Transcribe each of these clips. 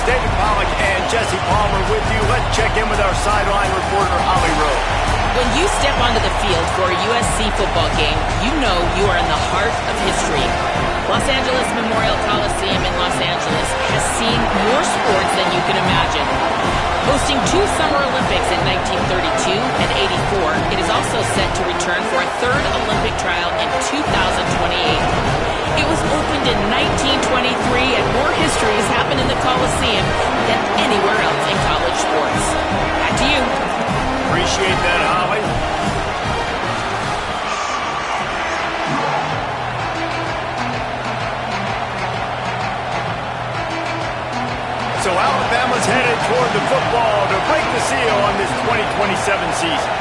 David Pollack and Jesse Palmer with you. Let's check in with our sideline reporter, Holly Rowe. When you step onto the field for a USC football game, you know you are in the heart of history. Los Angeles Memorial Coliseum in Los Angeles has seen more sports than you can imagine. Hosting 2 Summer Olympics in 1932 and 84, it is also set to return for a 3rd Olympic trial in 2028. It was opened in 1923, and more history has happened in the Coliseum than anywhere else in college sports. Back to you. Appreciate that, Holly. So Alabama's headed toward the football to break the seal on this 2027 season.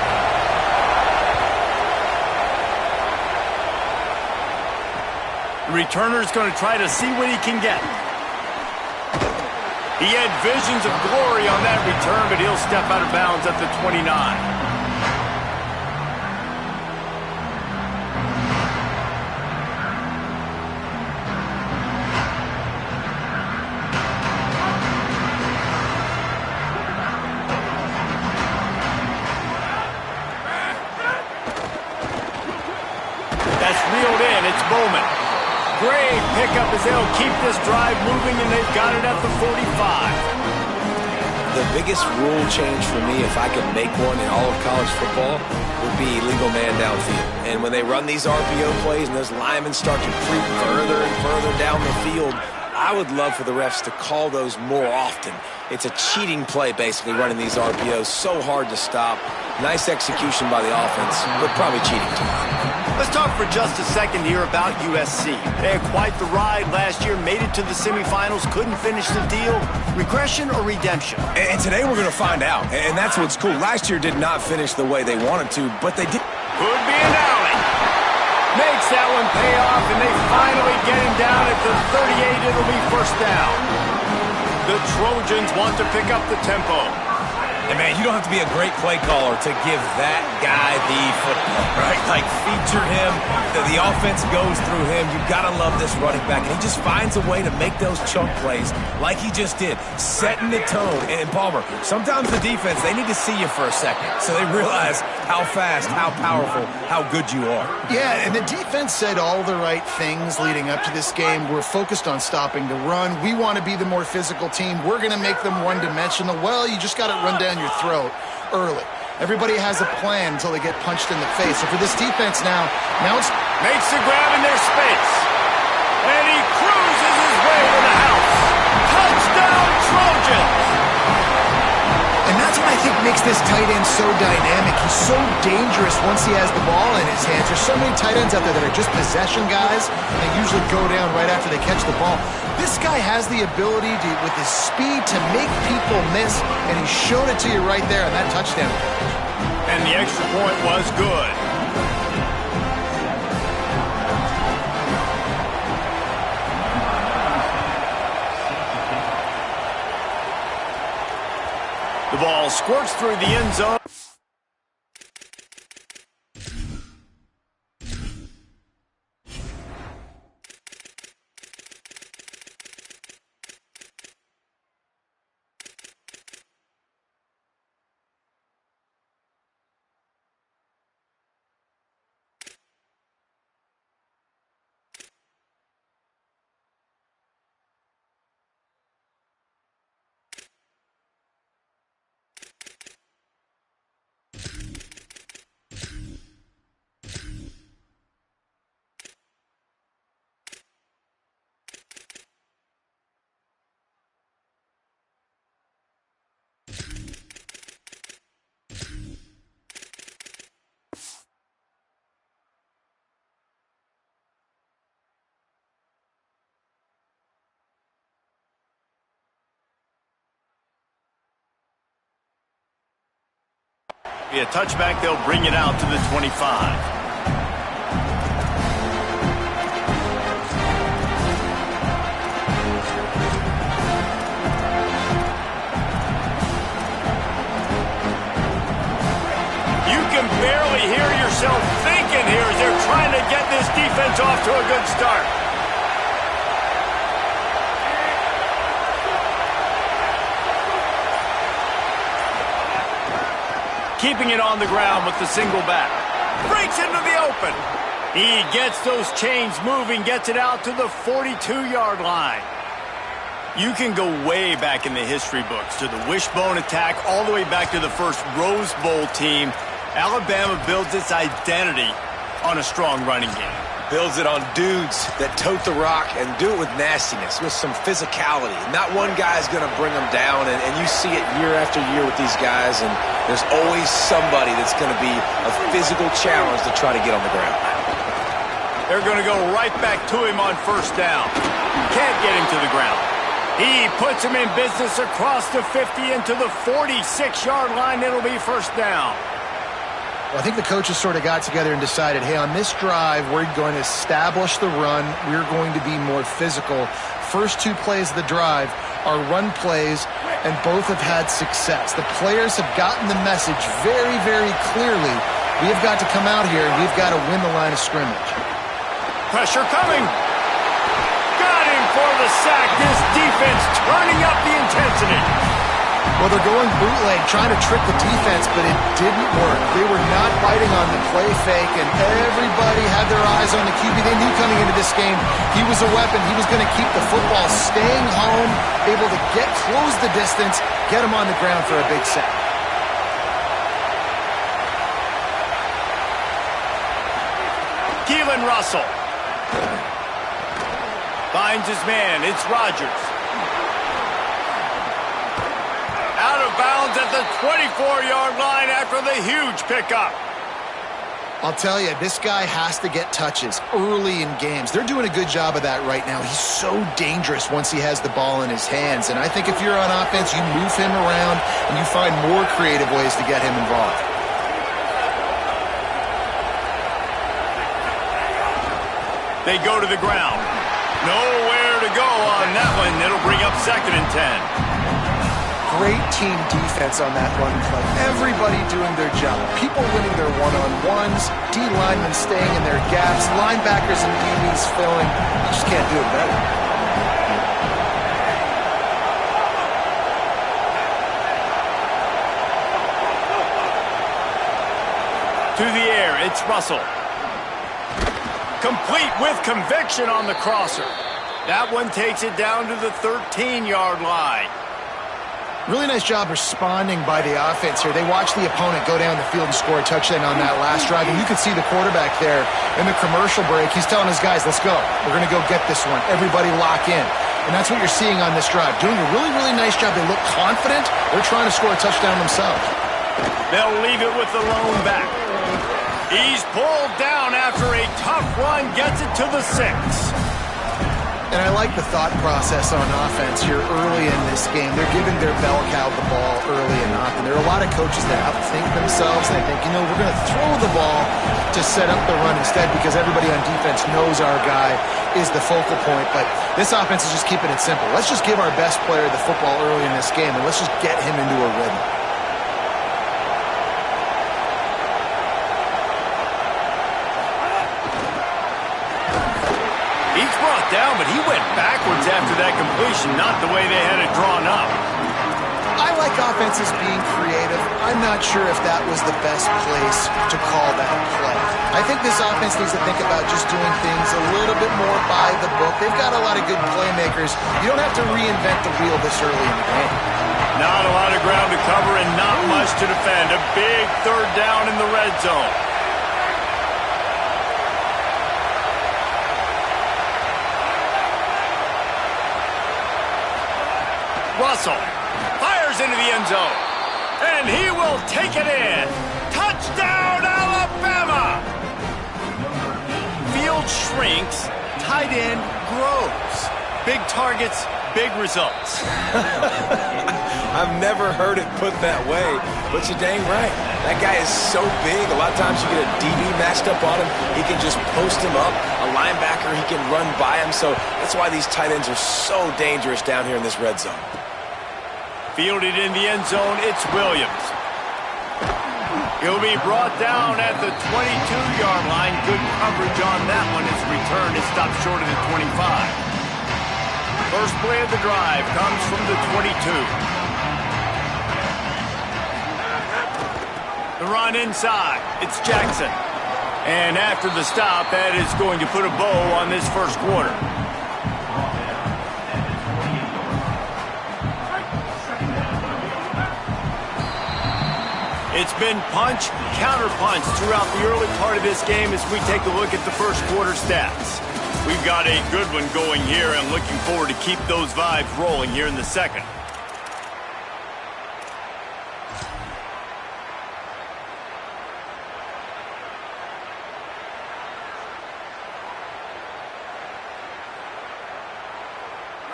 The returner's going to try to see what he can get. He had visions of glory on that return, but he'll step out of bounds at the 29. That's reeled in. It's Bowman. Great pickup as they'll keep this drive moving, and they've got it at the 45. The biggest rule change for me, if I could make one in all of college football, would be legal man downfield. And when they run these RPO plays and those linemen start to creep further and further down the field, I would love for the refs to call those more often. It's a cheating play, basically, running these RPOs. So hard to stop. Nice execution by the offense, but probably cheating too. Let's talk for just a second here about USC. They had quite the ride last year, made it to the semifinals, couldn't finish the deal. Regression or redemption? And today we're going to find out, and that's what's cool. Last year did not finish the way they wanted to, but they did. Could be an alley. Makes that one pay off, and they finally get him down at the 38. It'll be first down. The Trojans want to pick up the tempo. And, man, you don't have to be a great play caller to give that guy the football, right? Like, feature him. The offense goes through him. You've got to love this running back. And he just finds a way to make those chunk plays like he just did, setting the tone. And, Palmer, sometimes the defense, they need to see you for a second so they realize how fast, how powerful, how good you are. Yeah, and the defense said all the right things leading up to this game. We're focused on stopping the run. We want to be the more physical team. We're going to make them one-dimensional. Well, you just got to run down your throat early. Everybody has a plan until they get punched in the face. So for this defense now it's... Makes the grab in their space. And he cruises his way to the house. Touchdown, Trojans! And that's what I think makes this tight end so dynamic. He's so dangerous once he has the ball in his hands. There's so many tight ends out there that are just possession guys. They usually go down right after they catch the ball. This guy has the ability to, with his speed, to make people miss, and he showed it to you right there on that touchdown. And the extra point was good. The ball squirts through the end zone. Be a touchback, they'll bring it out to the 25. You can barely hear yourself thinking here as they're trying to get this defense off to a good start. keeping it on the ground with the single back. Breaks into the open. He gets those chains moving, gets it out to the 42-yard line. You can go way back in the history books to the wishbone attack, all the way back to the first Rose Bowl team. Alabama builds its identity on a strong running game. Builds it on dudes that tote the rock and do it with nastiness, with some physicality. Not one guy's going to bring them down, and you see it year after year with these guys, and there's always somebody that's going to be a physical challenge to try to get on the ground. They're going to go right back to him on first down. Can't get him to the ground. He puts him in business across the 50 into the 46-yard line. It'll be first down. Well, I think the coaches sort of got together and decided, hey, on this drive, we're going to establish the run. We're going to be more physical. First two plays of the drive are run plays, and both have had success. The players have gotten the message very, very clearly. We have got to come out here, and we've got to win the line of scrimmage. Pressure coming. Got him for the sack. This defense turning up the intensity. Well, they're going bootleg, trying to trick the defense, but it didn't work. They were not biting on the play fake, and everybody had their eyes on the QB. They knew coming into this game he was a weapon. He was going to keep the football, staying home, able to close the distance, get him on the ground for a big sack. Keelan Russell finds his man. It's Rodgers. Out of bounds at the 24-yard line after the huge pickup. I'll tell you, this guy has to get touches early in games. They're doing a good job of that right now. He's so dangerous once he has the ball in his hands. And I think if you're on offense, you move him around and you find more creative ways to get him involved. They go to the ground. Nowhere to go on that one. It'll bring up 2nd and 10. Great team defense on that run play. Everybody doing their job. People winning their one-on-ones, D linemen staying in their gaps, linebackers and DBs filling. You just can't do it better. To the air, it's Russell. Complete with conviction on the crosser. That one takes it down to the 13-yard line. Really nice job responding by the offense here. They watched the opponent go down the field and score a touchdown on that last drive, and you could see the quarterback there in the commercial break. He's telling his guys, let's go. We're going to go get this one. Everybody lock in. And that's what you're seeing on this drive. Doing a really, really nice job. They look confident. They're trying to score a touchdown themselves. They'll leave it with the lone back. He's pulled down after a tough run, gets it to the 6. And I like the thought process on offense here early in this game. They're giving their bell cow the ball early and often. There are a lot of coaches that outthink themselves. They think, we're going to throw the ball to set up the run instead because everybody on defense knows our guy is the focal point. But this offense is just keeping it simple. Let's just give our best player the football early in this game, and let's just get him into a rhythm. Down, but he went backwards after that completion, not the way they had it drawn up. I like offenses being creative. I'm not sure if that was the best place to call that play. I think this offense needs to think about just doing things a little bit more by the book. They've got a lot of good playmakers. You don't have to reinvent the wheel this early in the game. Not a lot of ground to cover and not much to defend. A big 3rd down in the red zone. Russell fires into the end zone, and he will take it in. Touchdown, Alabama! Field shrinks, tight end grows. Big targets, big results. I've never heard it put that way, but you're dang right. That guy is so big. A lot of times you get a DB matched up on him. He can just post him up. A linebacker, he can run by him. So that's why these tight ends are so dangerous down here in this red zone. Fielded in the end zone, it's Williams. He'll be brought down at the 22-yard line. Good coverage on that one. His return is stopped short of the 25. First play of the drive comes from the 22. The run inside. It's Jackson. And after the stop, that is going to put a bow on this first quarter. It's been punch, counter-punch throughout the early part of this game as we take a look at the first quarter stats. We've got a good one going here and looking forward to keep those vibes rolling here in the second.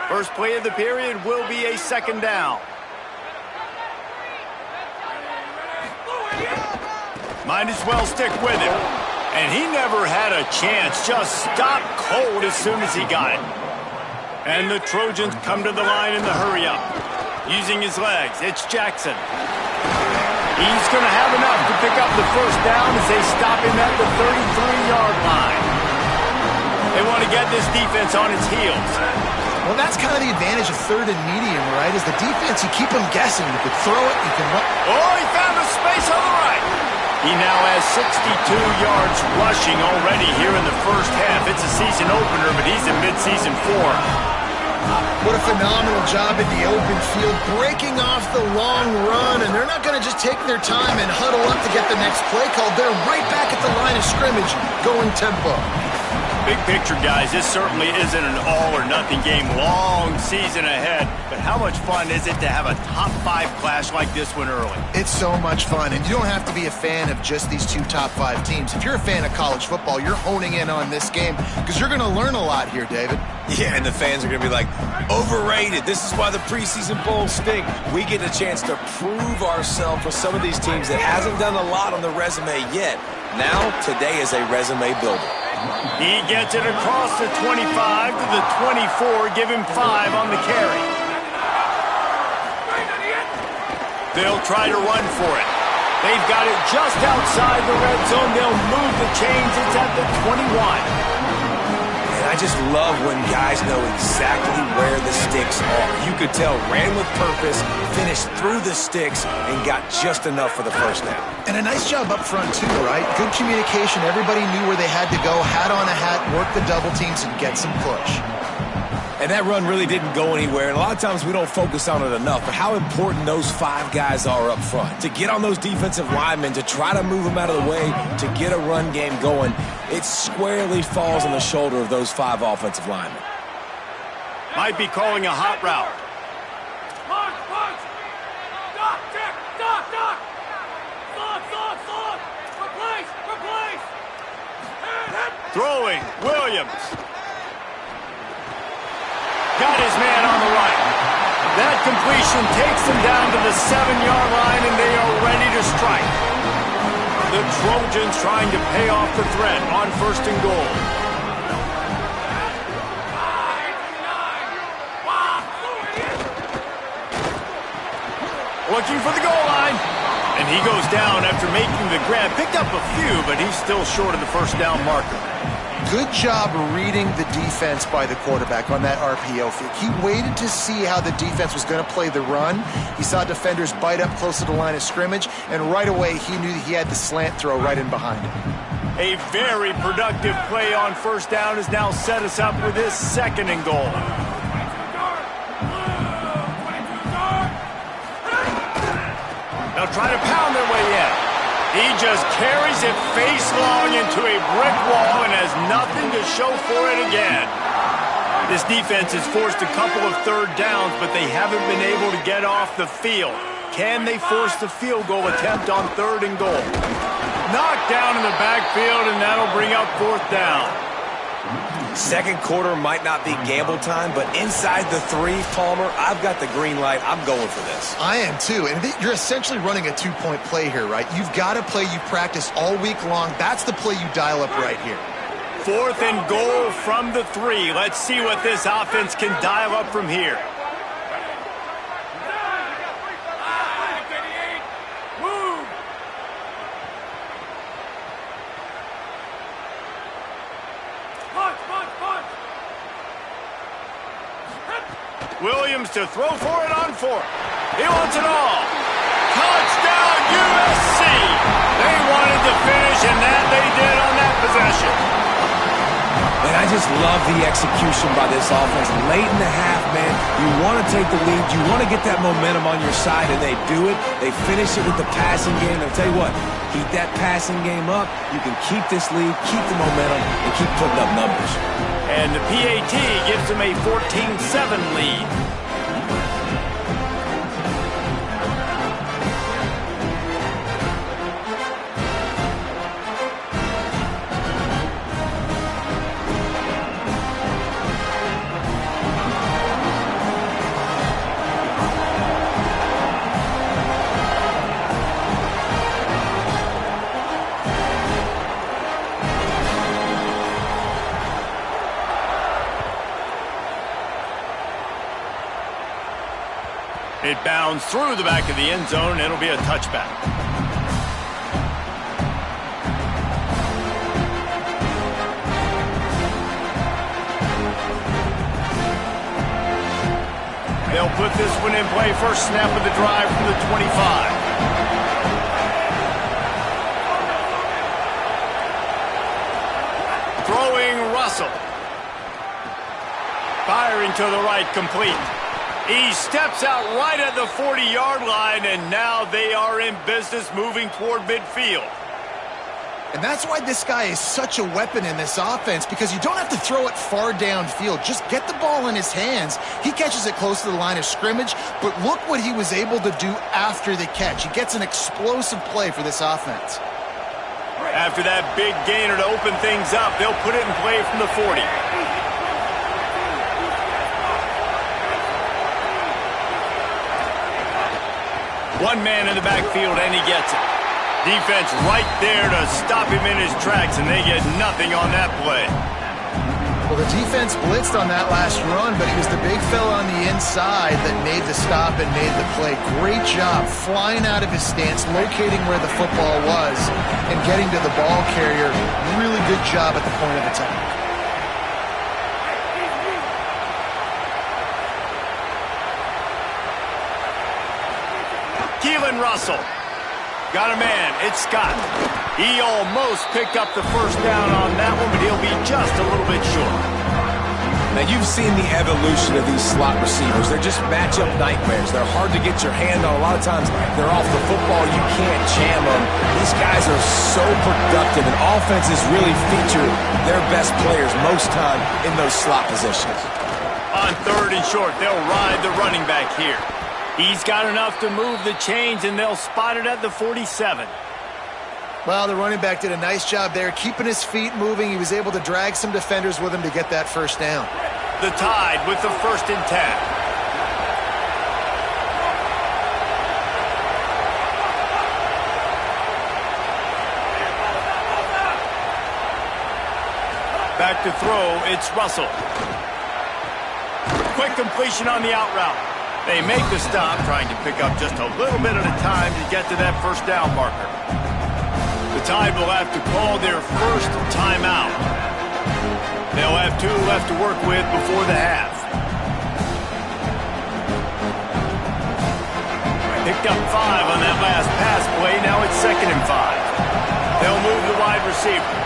First play of the period will be a second down. Might as well stick with him. And he never had a chance. Just stopped cold as soon as he got it. And the Trojans come to the line in the hurry-up. Using his legs, it's Jackson. He's going to have enough to pick up the first down as they stop him at the 33-yard line. They want to get this defense on its heels. Well, that's kind of the advantage of third and medium, right? Is the defense, you keep them guessing. You can throw it, you can run. Oh, he found a space on the right. He now has 62 yards rushing already here in the first half. It's a season opener, but he's in mid-season form. What a phenomenal job in the open field, breaking off the long run, and they're not going to just take their time and huddle up to get the next play called. They're right back at the line of scrimmage, going tempo. Big picture, guys, this certainly isn't an all-or-nothing game. Long season ahead, but how much fun is it to have a top-5 clash like this one early? It's so much fun, and you don't have to be a fan of just these two top-5 teams. If you're a fan of college football, you're honing in on this game because you're going to learn a lot here, David. Yeah, and the fans are going to be like, overrated. This is why the preseason bowls stink. We get a chance to prove ourselves with some of these teams that hasn't done a lot on the resume yet. Now, today is a resume builder. He gets it across the 25 to the 24, give him 5 on the carry. They'll try to run for it. They've got it just outside the red zone. They'll move the chains. It's at the 21. And I just love when guys know exactly where the sticks are. You could tell ran with purpose, finished through the sticks, and got just enough for the first down. And a nice job up front, too, right? Good communication. Everybody knew where they had to go, hat on a hat, work the double teams, and get some push. And that run really didn't go anywhere. And a lot of times we don't focus on it enough. But how important those 5 guys are up front. To get on those defensive linemen, to try to move them out of the way, to get a run game going, it squarely falls on the shoulder of those 5 offensive linemen. Might be calling a hot route. Punch, punch! Stop, check! Stop, stop! Slot! Replace! Throwing, Williams. Got his man on the right. That completion takes them down to the 7-yard line, and they are ready to strike. The Trojans trying to pay off the threat on first and goal. Looking for the goal line. And he goes down after making the grab. Picked up a few, but he's still short of the first down marker. Good job reading the defense by the quarterback on that RPO fake. He waited to see how the defense was going to play the run. He saw defenders bite up close to the line of scrimmage, and right away he knew he had the slant throw right in behind him. A very productive play on first down has now set us up with this second and goal. They'll try to pound their way in. He just carries it face long into a brick wall and has nothing to show for it again. This defense has forced a couple of third downs, but they haven't been able to get off the field. Can they force the field goal attempt on third and goal? Knocked down in the backfield, and that'll bring up fourth down. Second quarter might not be gamble time, but inside the 3, Palmer, I've got the green light. I'm going for this. I am too, and you're essentially running a 2-point play here, right? You've got a play you practice all week long. That's the play you dial up right here. Fourth and goal from the 3. Let's see what this offense can dial up from here. Williams to throw for it on 4. He wants it all. Touchdown, USC! to finish, and that they did on that possession. And I just love the execution by this offense. Late in the half, man, you want to take the lead. You want to get that momentum on your side, and they do it. They finish it with the passing game. And I'll tell you what, keep that passing game up. You can keep this lead, keep the momentum, and keep putting up numbers. And the PAT gives them a 14-7 lead. It bounds through the back of the end zone. It'll be a touchback. They'll put this one in play. First snap of the drive from the 25. Throwing Russell. Firing to the right, complete. He steps out right at the 40-yard line, and now they are in business moving toward midfield. And that's why this guy is such a weapon in this offense, because you don't have to throw it far downfield. Just get the ball in his hands. He catches it close to the line of scrimmage, but look what he was able to do after the catch. He gets an explosive play for this offense. After that big gainer to open things up, they'll put it in play from the 40. One man in the backfield, and he gets it. Defense right there to stop him in his tracks, and they get nothing on that play. Well, the defense blitzed on that last run, but it was the big fella on the inside that made the stop and made the play. Great job flying out of his stance, locating where the football was, and getting to the ball carrier. Really good job at the point of attack. Russell. Got a man. It's Scott. He almost picked up the first down on that one, but he'll be just a little bit short. Now, you've seen the evolution of these slot receivers. They're just matchup nightmares. They're hard to get your hand on. A lot of times, they're off the football. You can't jam them. These guys are so productive, and offenses really feature their best players most time in those slot positions. On third and short, they'll ride the running back here. He's got enough to move the chains, and they'll spot it at the 47. Well, the running back did a nice job there, keeping his feet moving. He was able to drag some defenders with him to get that first down. The Tide with the 1st and 10. Back to throw, it's Russell. Quick completion on the out route. They make the stop, trying to pick up just a little bit at a time to get to that first down marker. The Tide will have to call their first timeout. They'll have 2 left to work with before the half. Picked up 5 on that last pass play. Now it's 2nd and 5. They'll move the wide receiver.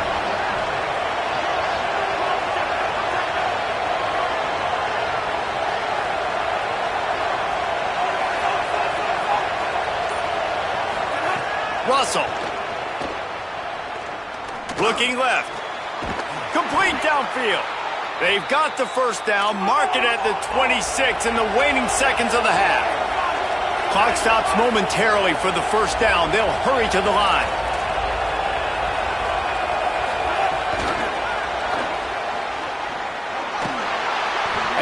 Russell. Looking left. Complete downfield. They've got the first down. Mark it at the 26 in the waning seconds of the half. Clock stops momentarily for the first down. They'll hurry to the line.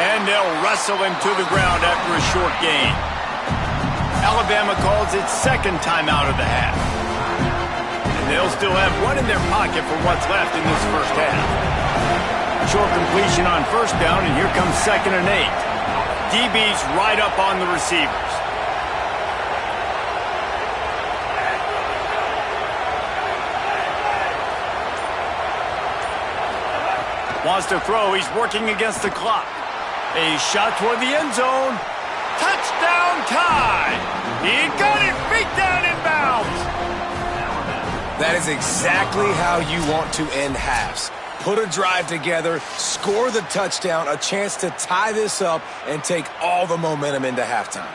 And they'll wrestle him to the ground after a short gain. Alabama calls its 2nd timeout of the half. And they'll still have 1 in their pocket for what's left in this first half. Short completion on first down, and here comes 2nd and 8. DB's right up on the receivers. Wants to throw. He's working against the clock. A shot toward the end zone. Touchdown Tide! He got it, feet down in bounds. That That is exactly how you want to end halves. Put a drive together, score the touchdown, a chance to tie this up, and take all the momentum into halftime.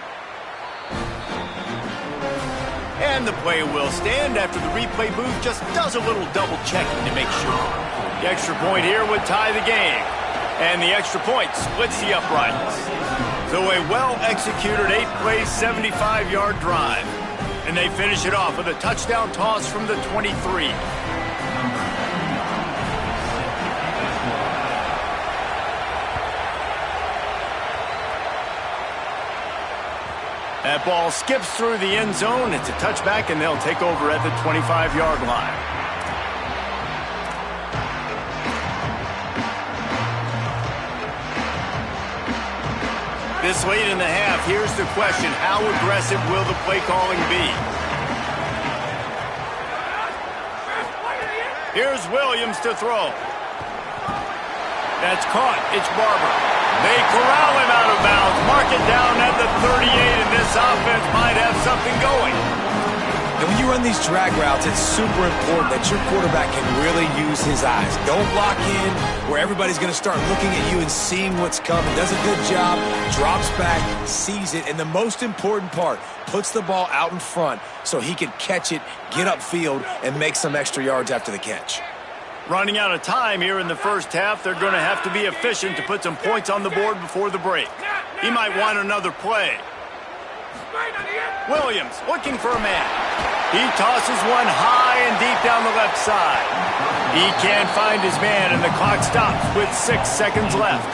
And the play will stand after the replay booth just does a little double checking to make sure. The extra point here would tie the game. And the extra point splits the uprights. So a well-executed 8-play, 75-yard drive. And they finish it off with a touchdown toss from the 23. That ball skips through the end zone. It's a touchback, and they'll take over at the 25-yard line. This late in the half, here's the question. How aggressive will the play calling be? Here's Williams to throw. That's caught. It's Barber. They corral him out of bounds. Mark it down at the 38, and this offense might have something going. And when you run these drag routes, it's super important that your quarterback can really use his eyes. Don't lock in where everybody's going to start looking at you and seeing what's coming. Does a good job, drops back, sees it, and the most important part, puts the ball out in front so he can catch it, get upfield, and make some extra yards after the catch. Running out of time here in the first half, they're going to have to be efficient to put some points on the board before the break. He might want another play. Williams looking for a man. He tosses one high and deep down the left side. He can't find his man, and the clock stops with 6 seconds left.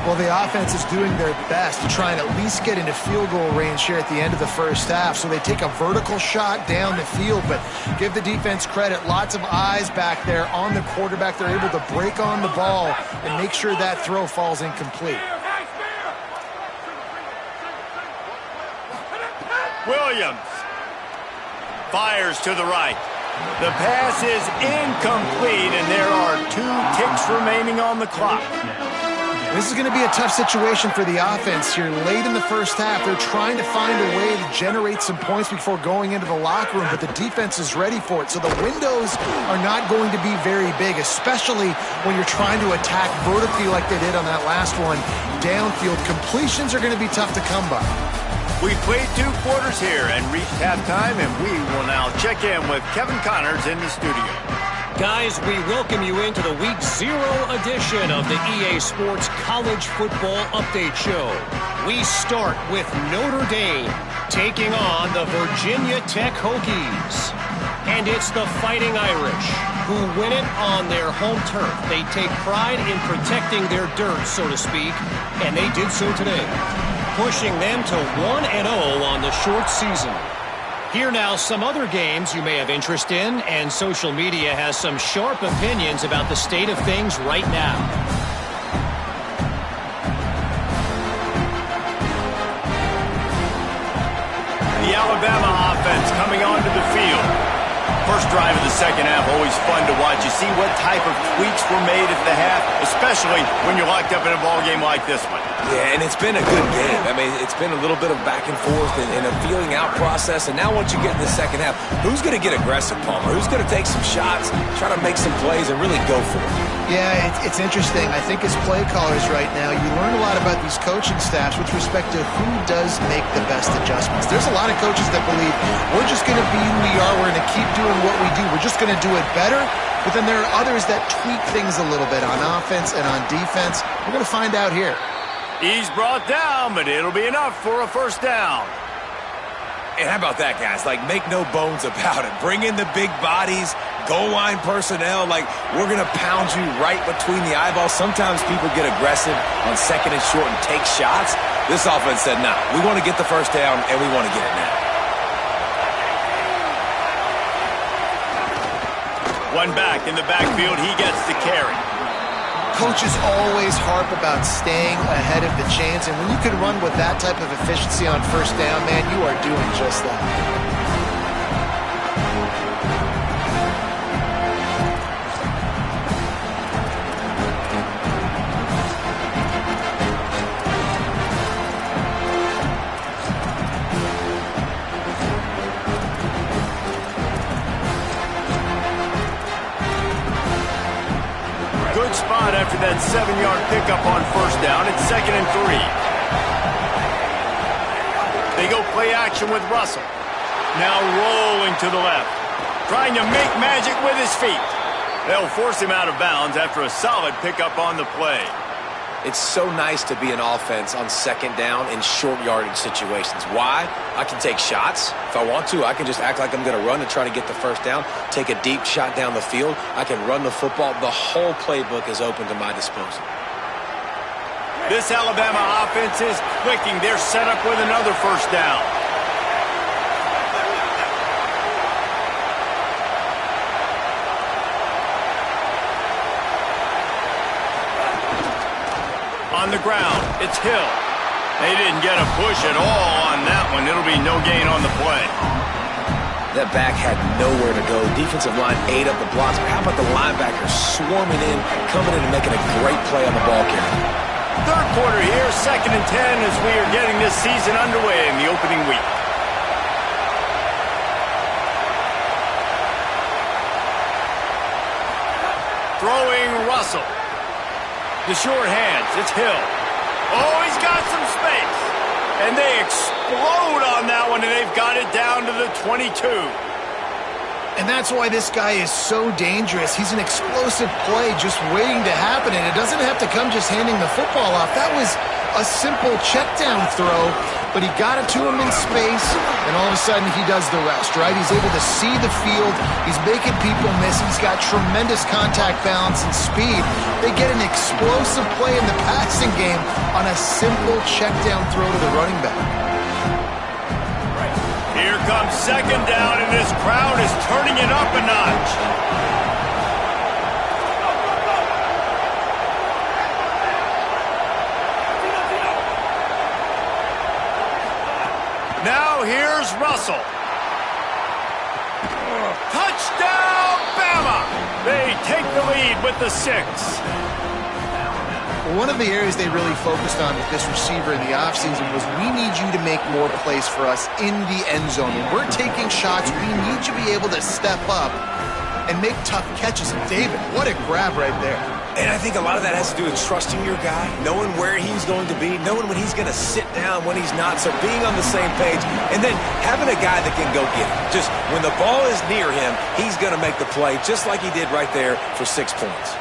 Well, the offense is doing their best to try and at least get into field goal range here at the end of the first half. So they take a vertical shot down the field, but give the defense credit. Lots of eyes back there on the quarterback. They're able to break on the ball and make sure that throw falls incomplete. Williams fires to the right. The pass is incomplete, and there are 2 ticks remaining on the clock. This is going to be a tough situation for the offense here. Late in the first half, they're trying to find a way to generate some points before going into the locker room, but the defense is ready for it. So the windows are not going to be very big, especially when you're trying to attack vertically like they did on that last one. Downfield completions are going to be tough to come by. We've played 2 quarters here and reached halftime, and we will now check in with Kevin Connors in the studio. Guys, we welcome you into the Week 0 edition of the EA Sports College Football Update Show. We start with Notre Dame taking on the Virginia Tech Hokies. And it's the Fighting Irish who win it on their home turf. They take pride in protecting their dirt, so to speak, and they did so today, pushing them to 1-0 on the short season. Here now some other games you may have interest in, and social media has some sharp opinions about the state of things right now. The Alabama offense coming onto the field. First drive of the second half, always fun to watch. You see what type of tweaks were made at the half, especially when you're locked up in a ball game like this one. Yeah, and it's been a good game. I mean, it's been a little bit of back and forth and a feeling out process. And now once you get in the second half, who's going to get aggressive, Palmer? Who's going to take some shots, try to make some plays, and really go for it? Yeah, it's interesting. I think as play callers right now, you learn a lot about these coaching staffs with respect to who does make the best adjustments. There's a lot of coaches that believe we're just going to be who we are. We're going to keep doing what we do. We're just going to do it better. But then there are others that tweak things a little bit on offense and on defense. We're going to find out here. He's brought down, but it'll be enough for a first down. And how about that, guys? Like, make no bones about it. Bring in the big bodies, goal line personnel. Like, we're going to pound you right between the eyeballs. Sometimes people get aggressive on second and short and take shots. This offense said, nah, we want to get the first down, and we want to get it now. One back in the backfield. He gets the carry. Coaches always harp about staying ahead of the chains, and when you can run with that type of efficiency on first down, man, you are doing just that. after that 7-yard pickup on first down. It's 2nd and 3. They go play action with Russell. Now rolling to the left. Trying to make magic with his feet. They'll force him out of bounds after a solid pickup on the play. It's so nice to be an offense on 2nd down in short yardage situations. Why? I can take shots. If I want to, I can just act like I'm going to run and try to get the first down, take a deep shot down the field. I can run the football. The whole playbook is open to my disposal. This Alabama offense is clicking. They're set up with another first down. On the ground, it's Hill. They didn't get a push at all on that one. It'll be no gain on the play. That back had nowhere to go. Defensive line ate up the blocks. How about the linebackers swarming in, coming in and making a great play on the ball carrier? Third quarter here, 2nd and 10 as we are getting this season underway in the opening week. Throwing Russell. The short hands, it's Hill. Oh, he's got some space. And they explode on that one, and they've got it down to the 22. And that's why this guy is so dangerous. He's an explosive play just waiting to happen, and it doesn't have to come just handing the football off. That was a simple check-down throw, but he got it to him in space, and all of a sudden he does the rest, right? He's able to see the field. He's making people miss. He's got tremendous contact balance and speed. They get an explosive play in the passing game on a simple check-down throw to the running back. Here comes 2nd down, and this crowd is turning it up a notch. Now here's Russell. Touchdown, Bama! They take the lead with the 6. One of the areas they really focused on with this receiver in the offseason was we need you to make more plays for us in the end zone. When we're taking shots, we need you to be able to step up and make tough catches. And David, what a grab right there. And I think a lot of that has to do with trusting your guy, knowing where he's going to be, knowing when he's going to sit down, when he's not, so being on the same page, and then having a guy that can go get it. Just when the ball is near him, he's going to make the play, just like he did right there for 6 points.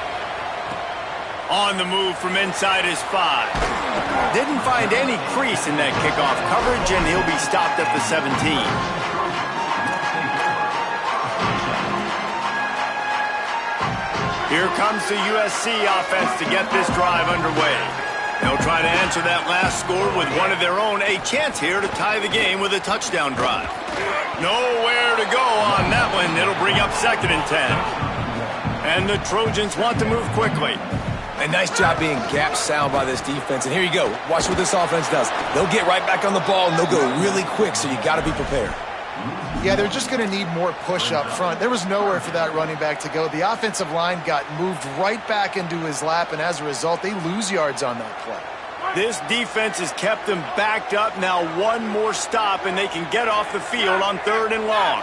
On the move from inside his 5. Didn't find any crease in that kickoff coverage, and he'll be stopped at the 17. Here comes the USC offense to get this drive underway. They'll try to answer that last score with one of their own. A chance here to tie the game with a touchdown drive. Nowhere to go on that one. It'll bring up 2nd and 10. And the Trojans want to move quickly. A nice job being gap sound by this defense. And here you go. Watch what this offense does. They'll get right back on the ball, and they'll go really quick, so you got to be prepared. Yeah, they're just going to need more push up front. There was nowhere for that running back to go. The offensive line got moved right back into his lap, and as a result, they lose yards on that play. This defense has kept them backed up. Now one more stop, and they can get off the field on 3rd and long.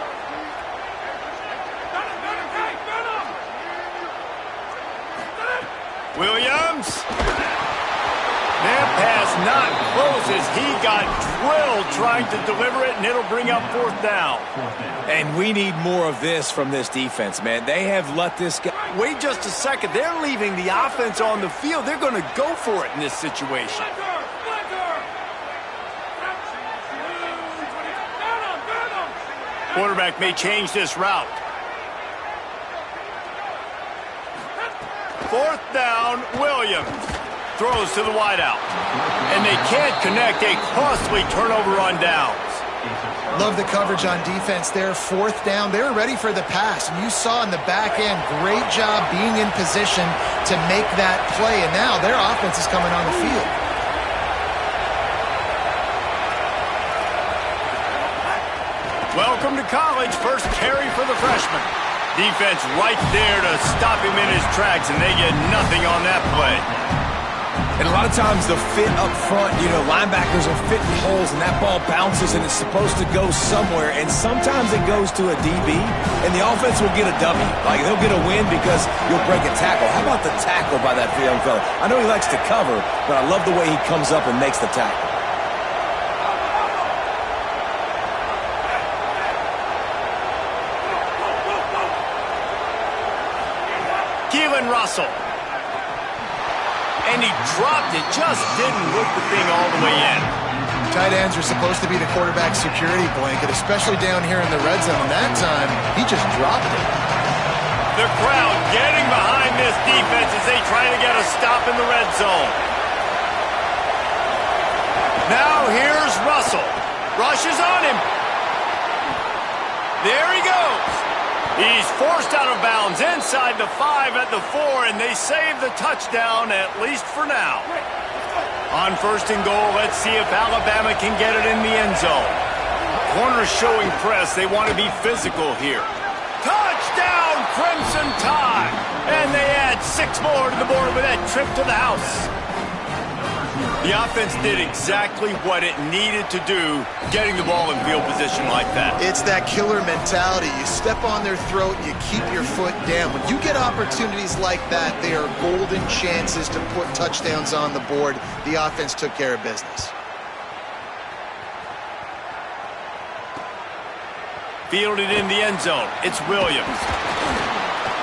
Williams. That pass not close as he got drilled trying to deliver it, and it'll bring up 4th down. And we need more of this from this defense, man. They have let this guy... Wait just a second. They're leaving the offense on the field. They're going to go for it in this situation. Quarterback may change this route. 4th down, Williams throws to the wideout. And they can't connect. A costly turnover on downs. Love the coverage on defense there. 4th down. They were ready for the pass. And you saw in the back end, great job being in position to make that play. And now their offense is coming on the field. Welcome to college. First carry for the freshman. Defense right there to stop him in his tracks, and they get nothing on that play. And a lot of times the fit up front, linebackers are fitting holes and that ball bounces and it's supposed to go somewhere. And sometimes it goes to a DB and the offense will get a W. Like they'll get a win because you'll break a tackle. How about the tackle by that young fella? I know he likes to cover, but I love the way he comes up and makes the tackle. Russell. And he dropped it, just didn't look the thing all the way in. Tight ends are supposed to be the quarterback's security blanket, especially down here in the red zone. That time, he just dropped it. The crowd getting behind this defense as they try to get a stop in the red zone. Now here's Russell. Rushes on him. There he goes. He's forced out of bounds inside the 5 at the 4, and they save the touchdown, at least for now. On 1st and goal, let's see if Alabama can get it in the end zone. Corners showing press. They want to be physical here. Touchdown, Crimson Tide! And they add 6 more to the board with that trip to the house. The offense did exactly what it needed to do, getting the ball in field position like that. It's that killer mentality. You step on their throat, you keep your foot down. When you get opportunities like that, they are golden chances to put touchdowns on the board. The offense took care of business. Fielded in the end zone. It's Williams.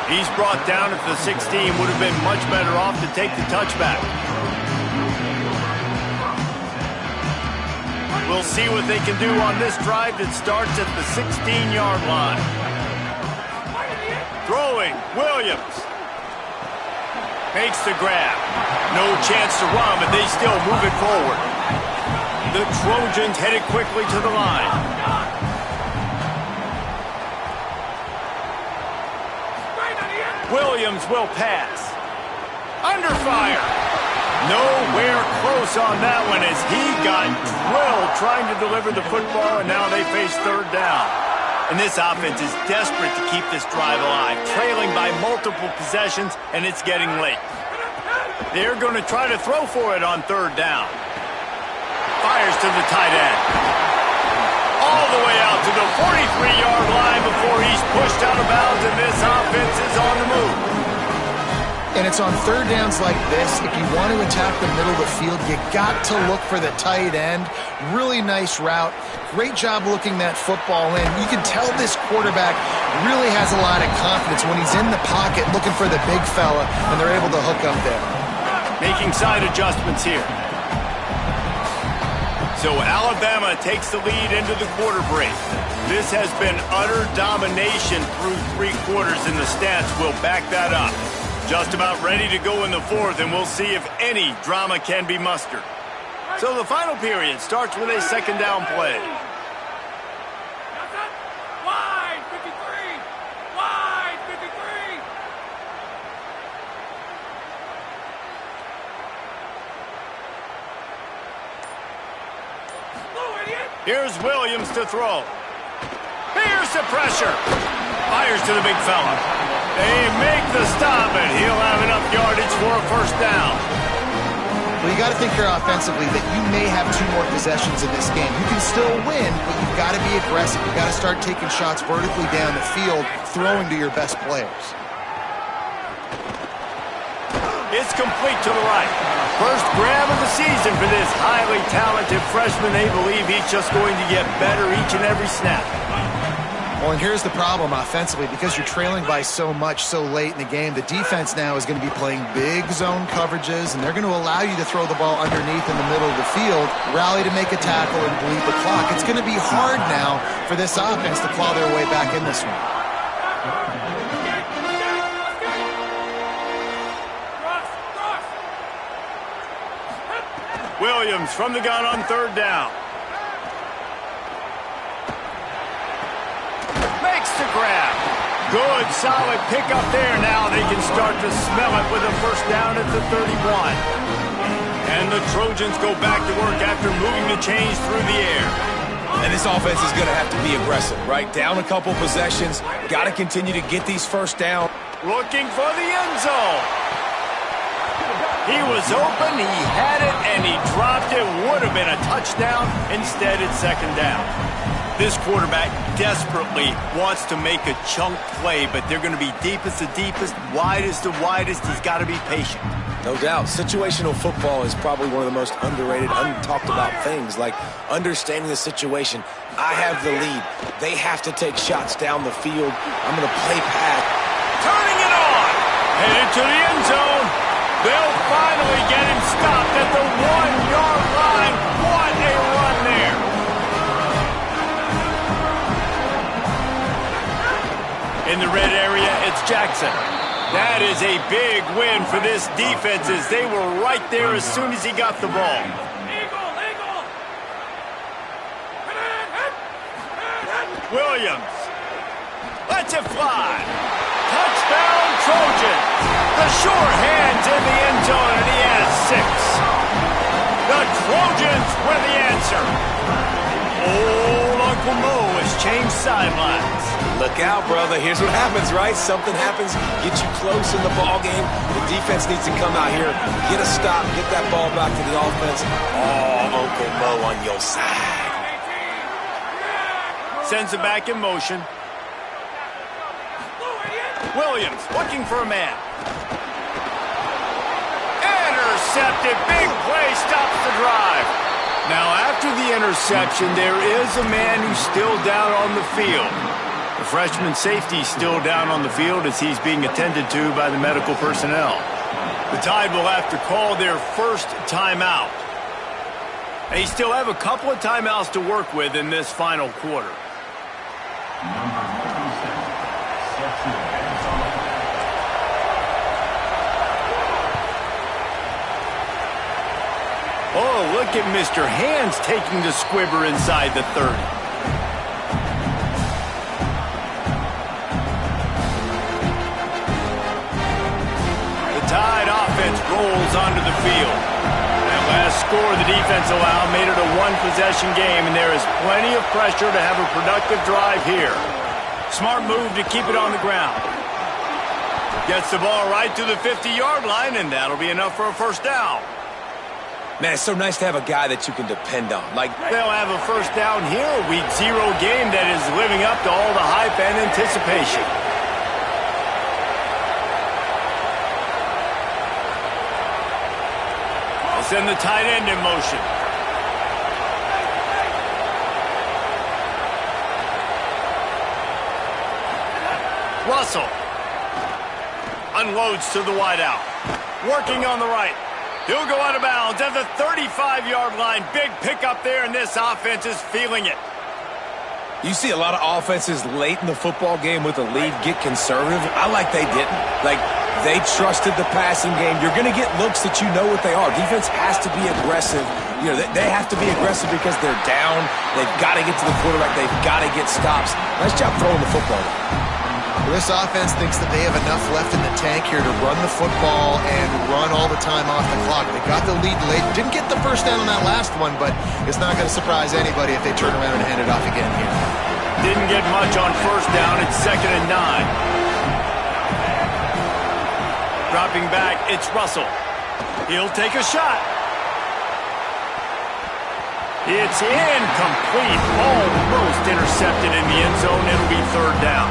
He's brought down at the 16. Would have been much better off to take the touchback. We'll see what they can do on this drive that starts at the 16-yard line. Throwing, Williams. Makes the grab. No chance to run, but they still move it forward. The Trojans headed quickly to the line. Williams will pass. Under fire. Nowhere close on that one as he got drilled trying to deliver the football, and now they face 3rd down. And this offense is desperate to keep this drive alive, trailing by multiple possessions, and it's getting late. They're going to try to throw for it on 3rd down. Fires to the tight end. All the way out to the 43-yard line before he's pushed out of bounds, and this offense is on the move. And it's on 3rd downs like this. If you want to attack the middle of the field, you got to look for the tight end. Really nice route. Great job looking that football in. You can tell this quarterback really has a lot of confidence when he's in the pocket looking for the big fella, and they're able to hook up there. Making side adjustments here. So Alabama takes the lead into the quarter break. This has been utter domination through 3 quarters, and the stats will back that up. Just about ready to go in the 4th, and we'll see if any drama can be mustered. So the final period starts with a 2nd down play. Wide 53! Wide 53! Here's Williams to throw. Here's the pressure. Fires to the big fella. They make the stop, and he'll have enough yardage for a 1st down. Well, you got to think here offensively that you may have 2 more possessions in this game. You can still win, but you've got to be aggressive. You've got to start taking shots vertically down the field, throwing to your best players. It's complete to the right. First grab of the season for this highly talented freshman. They believe he's just going to get better each and every snap. Well, and here's the problem offensively. Because you're trailing by so much so late in the game, the defense now is going to be playing big zone coverages, and they're going to allow you to throw the ball underneath in the middle of the field, rally to make a tackle, and bleed the clock. It's going to be hard now for this offense to claw their way back in this one. Williams from the gun on 3rd down. Makes the grab. Good, solid pickup there. Now they can start to smell it with a 1st down at the 31. And the Trojans go back to work after moving the chains through the air. And this offense is going to have to be aggressive, right? Down a couple possessions. Got to continue to get these 1st down. Looking for the end zone. He was open, he had it, and he dropped it. Would have been a touchdown. Instead, it's second down. This quarterback desperately wants to make a chunk play, but they're going to be deepest to deepest, widest to widest. He's got to be patient. No doubt. Situational football is probably one of the most underrated, untalked about things, like understanding the situation. I have the lead. They have to take shots down the field. I'm going to play pass. Turning it on. Headed to the end zone. They'll finally get him stopped at the 1-yard line. What a run there. In the red area, it's Jackson. That is a big win for this defense as they were right there as soon as he got the ball. Williams lets it fly. Touchdown, Trojans. The sure hands in the end zone, and he has 6. The Trojans were the answer. Old Uncle Mo has changed sidelines. Look out, brother. Here's what happens, right? Something happens, get you close in the ball game. The defense needs to come out here, get a stop, get that ball back to the offense. Oh, Uncle Mo on your side. Sends it back in motion. Williams looking for a man. Intercepted. Big play stops the drive. Now, after the interception, there is a man who's still down on the field. The freshman safety still down on the field as he's being attended to by the medical personnel. The Tide will have to call their first timeout. They still have a couple of timeouts to work with in this final quarter. Oh, look at Mr. Hands taking the squibber inside the 30. The Tide offense rolls onto the field. That last score the defense allowed made it a one-possession game, and there is plenty of pressure to have a productive drive here. Smart move to keep it on the ground. Gets the ball right to the 50-yard line, and that'll be enough for a first down. Man, it's so nice to have a guy that you can depend on. Like, they'll have a first down here, a Week 0 game that is living up to all the hype and anticipation. They'll send the tight end in motion. Russell unloads to the wideout. Working on the right. He'll go out of bounds at the 35-yard line. Big pickup there, and this offense is feeling it. You see a lot of offenses late in the football game with a lead get conservative. I like they didn't. Like, they trusted the passing game. You're going to get looks that you know what they are. Defense has to be aggressive. You know, they have to be aggressive because they're down. They've got to get to the quarterback. They've got to get stops. Nice job throwing the football. This offense thinks that they have enough left in the tank here to run the football and run all the time off the clock. They got the lead late. Didn't get the first down on that last one, but it's not going to surprise anybody if they turn around and hand it off again here. Didn't get much on first down. It's 2nd and 9. Dropping back, it's Russell. He'll take a shot. It's incomplete. Almost intercepted in the end zone. It'll be 3rd down.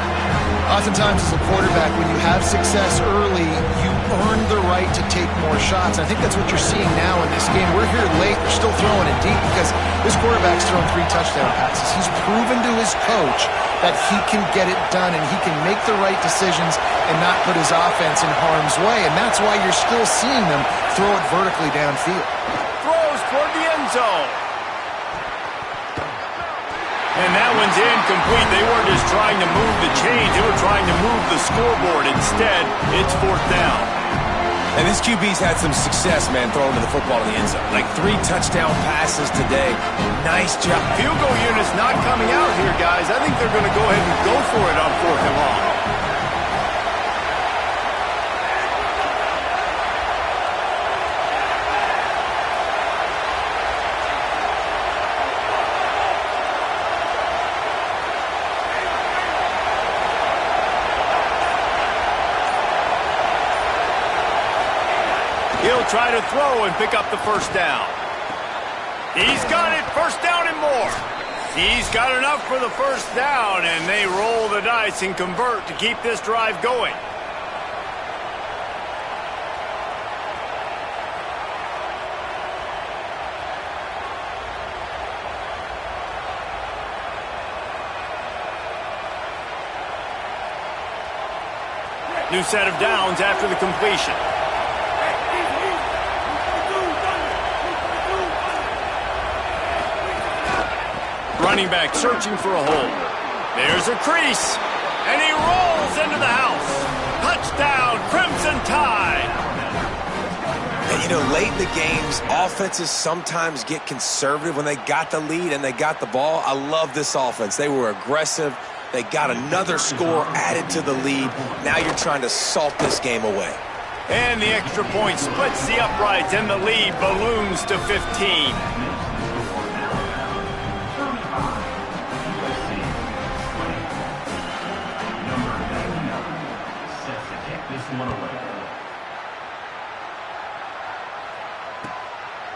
Oftentimes as a quarterback, when you have success early, you earn the right to take more shots. I think that's what you're seeing now in this game. We're here late. They're still throwing it deep because this quarterback's thrown 3 touchdown passes. He's proven to his coach that he can get it done and he can make the right decisions and not put his offense in harm's way. And that's why you're still seeing them throw it vertically downfield. Throws toward the end zone. And that one's incomplete. They weren't just trying to move the chains. They were trying to move the scoreboard. Instead, it's 4th down. And this QB's had some success, man, throwing to the football in the end zone. Like 3 touchdown passes today. Nice job. Field goal unit's not coming out here, guys. I think they're going to go ahead and go for it on 4th and long. He'll try to throw and pick up the first down. He's got it, first down and more. He's got enough for the first down, and they roll the dice and convert to keep this drive going. New set of downs after the completion. Running back searching for a hole. There's a crease, and he rolls into the house. Touchdown, Crimson Tide. And, you know, late in the games, offenses sometimes get conservative when they got the lead and they got the ball. I love this offense. They were aggressive. They got another score added to the lead. Now you're trying to salt this game away. And the extra point splits the uprights, and the lead balloons to 15.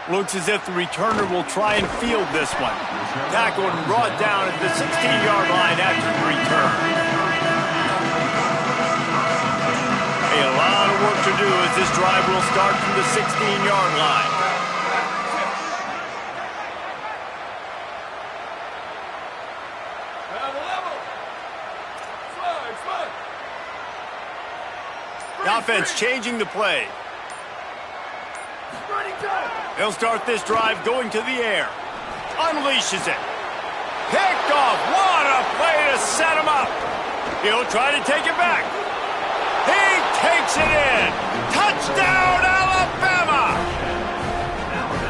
Looks as if the returner will try and field this one. Tackled and brought down at the 16-yard line after the return. A lot of work to do as this drive will start from the 16-yard line. The offense changing the play. They'll start this drive going to the air. Unleashes it. Picked off. What a play to set him up. He'll try to take it back. He takes it in. Touchdown, Alabama.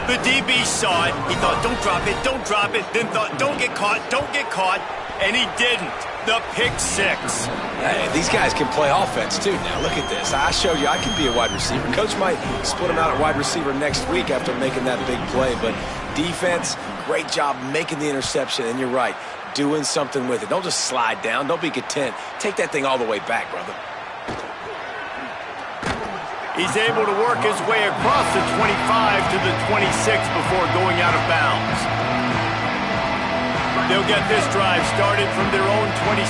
The DB saw it. He thought, don't drop it, don't drop it. Then thought, don't get caught, don't get caught. And he didn't. The pick six. Hey, these guys can play offense, too. Now, look at this. I showed you I can be a wide receiver. Coach might split him out at wide receiver next week after making that big play. But defense, great job making the interception. And you're right, doing something with it. Don't just slide down. Don't be content. Take that thing all the way back, brother. He's able to work his way across the 25 to the 26 before going out of bounds. They'll get this drive started from their own 26.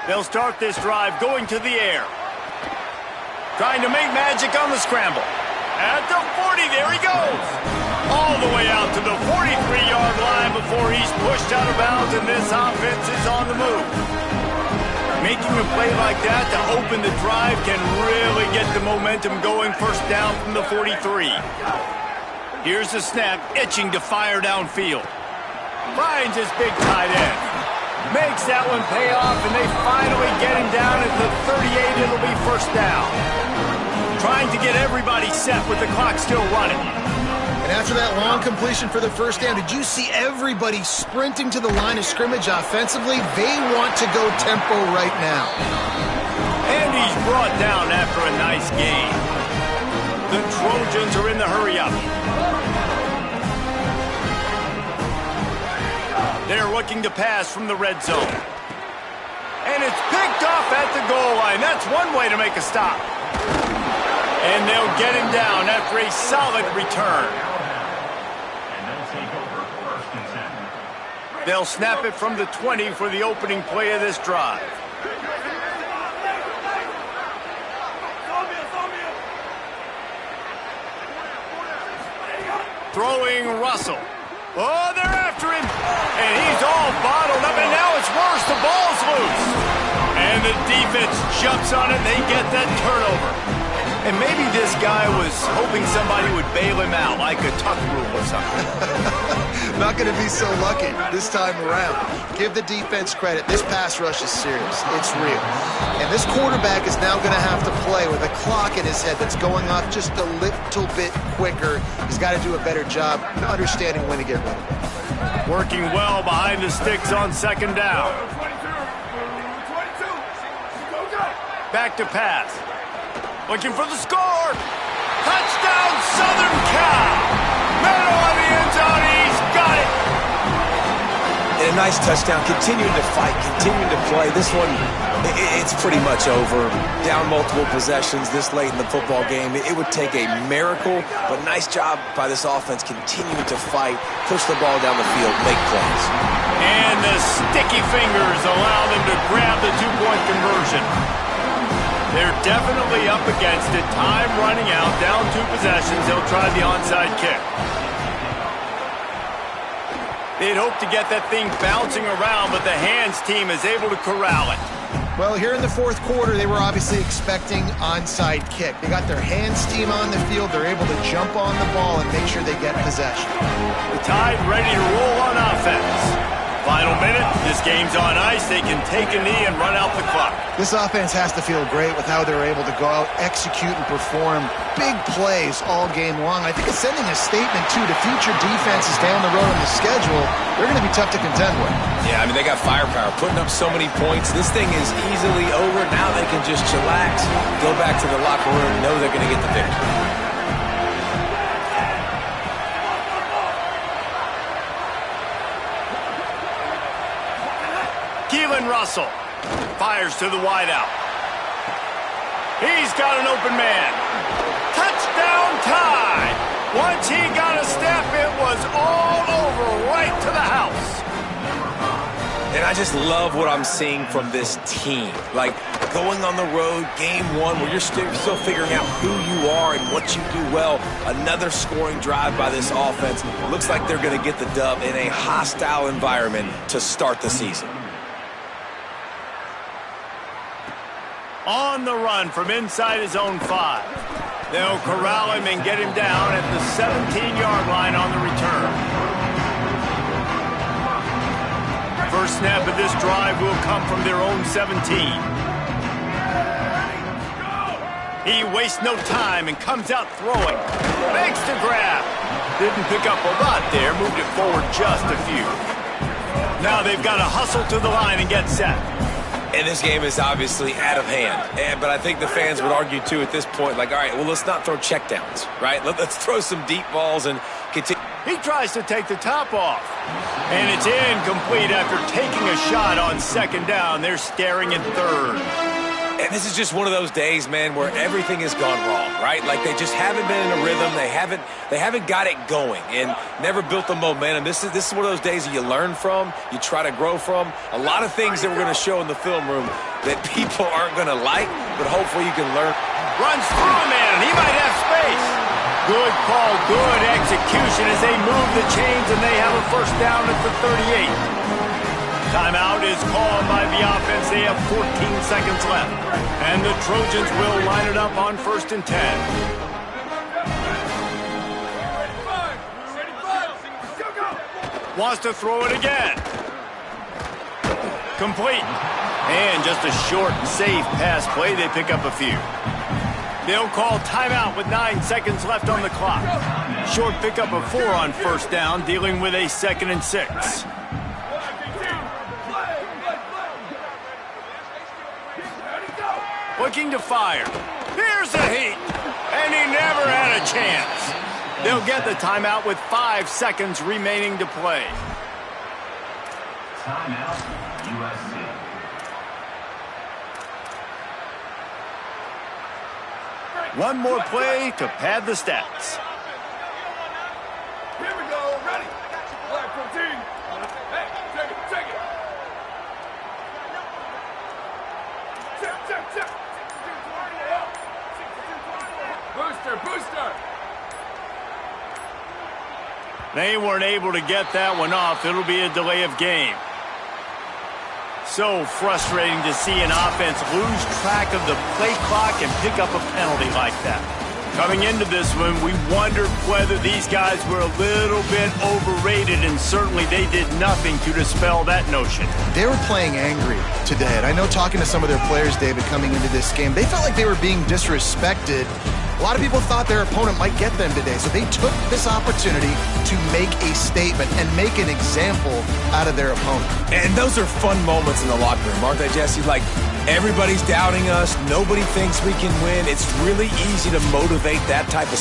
They'll start this drive going to the air. Trying to make magic on the scramble. At the 40, there he goes. All the way out to the 43-yard line before he's pushed out of bounds, and this offense is on the move. Making a play like that to open the drive can really get the momentum going. First down from the 43. Here's the snap, itching to fire downfield. Finds his big tight end. Makes that one pay off, and they finally get him down at the 38. It'll be first down. Trying to get everybody set with the clock still running. And after that long completion for the first down, did you see everybody sprinting to the line of scrimmage offensively? They want to go tempo right now. And he's brought down after a nice gain. The Trojans are in the hurry-up. They're looking to pass from the red zone. And it's picked off at the goal line. That's one way to make a stop. And they'll get him down after a solid return. They'll snap it from the 20 for the opening play of this drive. Throwing Russell. Oh, they're after him. And he's all bottled up, and now it's worse. The ball's loose. And the defense jumps on it. They get that turnover. And maybe this guy was hoping somebody would bail him out, like a tuck rule or something. Not going to be so lucky this time around. Give the defense credit. This pass rush is serious. It's real. And this quarterback is now going to have to play with a clock in his head that's going off just a little bit quicker. He's got to do a better job understanding when to get rid of it. Working well behind the sticks on second down. Back to pass. Looking for the score. Touchdown, Southern Cal. Middle of the end zone. He's got it. And And a nice touchdown, continuing to fight, continuing to play. This one, it's pretty much over. Down multiple possessions this late in the football game. It would take a miracle, but nice job by this offense continuing to fight, push the ball down the field, make plays. And the sticky fingers allow them to grab the two-point conversion. They're definitely up against it. Time running out, down 2 possessions. They'll try the onside kick. They'd hope to get that thing bouncing around, but the hands team is able to corral it. Well, here in the fourth quarter, they were obviously expecting onside kick. They got their hands team on the field. They're able to jump on the ball and make sure they get possession. The Tide ready to roll on offense. Final minute, this game's on ice. They can take a knee and run out the clock. This offense has to feel great with how they're able to go out, execute, and perform big plays all game long. I think it's sending a statement, too, to future defenses down the road on the schedule. They're going to be tough to contend with. Yeah, I mean, they got firepower, putting up so many points. This thing is easily over. Now they can just chillax, go back to the locker room, know they're going to get the victory. Russell fires to the wideout. He's got an open man. Touchdown Tide. Once he got a step, it was all over, right to the house. And I just love what I'm seeing from this team. Like, going on the road, game 1, where you're still figuring out who you are and what you do well. Another scoring drive by this offense. Looks like they're going to get the dub in a hostile environment to start the season. On the run from inside his own 5. They'll corral him and get him down at the 17-yard line on the return. First snap of this drive will come from their own 17. He wastes no time and comes out throwing. Makes the grab. Didn't pick up a lot there, moved it forward just a few. Now they've got to hustle to the line and get set. And this game is obviously out of hand. But I think the fans would argue, too, at this point, like, all right, well, let's not throw checkdowns, right? Let's throw some deep balls and continue. He tries to take the top off. And it's incomplete after taking a shot on second down. They're staring at third. And this is just one of those days, man, where everything has gone wrong, right? Like, they just haven't been in a rhythm. They haven't got it going and never built the momentum. This is one of those days that you learn from, you try to grow from. A lot of things that we're going to show in the film room that people aren't going to like, but hopefully you can learn. Runs through a man, and he might have space. Good call, good execution as they move the chains, and they have a first down at the 38. Timeout is called by the offense. They have 14 seconds left. And the Trojans will line it up on 1st and 10. Wants to throw it again. Complete. And just a short, safe pass play. They pick up a few. They'll call timeout with 9 seconds left on the clock. Short pickup of 4 on first down, dealing with a 2nd and 6. Looking to fire. Here's the heat. And he never had a chance. They'll get the timeout with 5 seconds remaining to play. Timeout, USC. One more play to pad the stats. Here we go. Ready. Black 14. Hey, take it, take it. Check. Booster. They weren't able to get that one off. It'll be a delay of game. So frustrating to see an offense lose track of the play clock and pick up a penalty like that. Coming into this one, we wondered whether these guys were a little bit overrated, and certainly they did nothing to dispel that notion. They were playing angry today, and I know talking to some of their players, David, coming into this game, they felt like they were being disrespected. A lot of people thought their opponent might get them today, so they took this opportunity to make a statement and make an example out of their opponent. And those are fun moments in the locker room, aren't they, Jesse? Like, everybody's doubting us. Nobody thinks we can win. It's really easy to motivate that type of